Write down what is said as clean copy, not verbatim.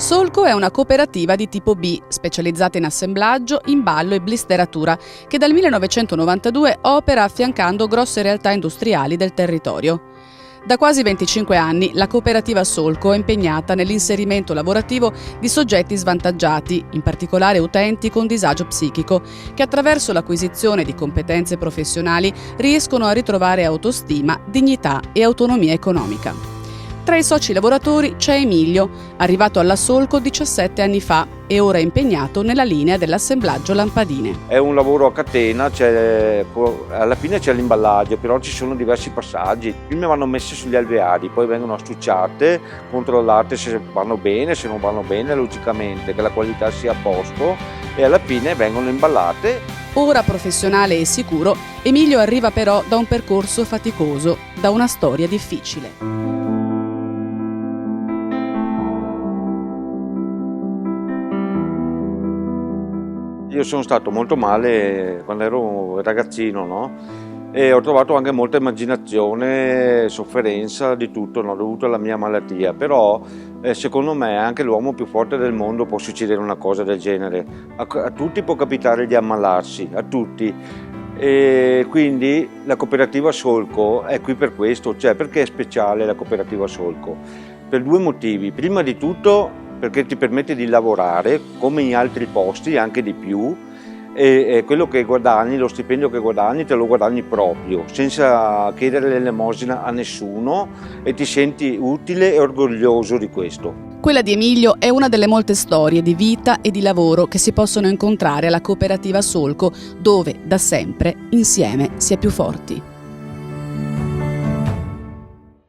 Solco è una cooperativa di tipo B, specializzata in assemblaggio, imballo e blisteratura, che dal 1992 opera affiancando grosse realtà industriali del territorio. Da quasi 25 anni la cooperativa Solco è impegnata nell'inserimento lavorativo di soggetti svantaggiati, in particolare utenti con disagio psichico, che attraverso l'acquisizione di competenze professionali riescono a ritrovare autostima, dignità e autonomia economica. Tra i soci lavoratori c'è Emilio, arrivato alla Solco 17 anni fa e ora impegnato nella linea dell'assemblaggio lampadine. È un lavoro a catena, alla fine c'è l'imballaggio, però ci sono diversi passaggi. Prima vanno messe sugli alveari, poi vengono astucciate, controllate se vanno bene, se non vanno bene, logicamente, che la qualità sia a posto, e alla fine vengono imballate. Ora professionale e sicuro, Emilio arriva però da un percorso faticoso, da una storia difficile. Io sono stato molto male quando ero ragazzino, no? E ho trovato anche molta immaginazione, sofferenza, di tutto, no? Dovuto alla mia malattia. Però secondo me anche l'uomo più forte del mondo può succedere una cosa del genere. A tutti può capitare di ammalarsi, a tutti. E quindi la cooperativa Solco è qui per questo, cioè perché è speciale la cooperativa Solco? Per due motivi. Prima di tutto perché ti permette di lavorare come in altri posti, anche di più, e quello che guadagni, lo stipendio che guadagni, te lo guadagni proprio, senza chiedere l'elemosina a nessuno, e ti senti utile e orgoglioso di questo. Quella di Emilio è una delle molte storie di vita e di lavoro che si possono incontrare alla cooperativa Solco, dove da sempre insieme si è più forti.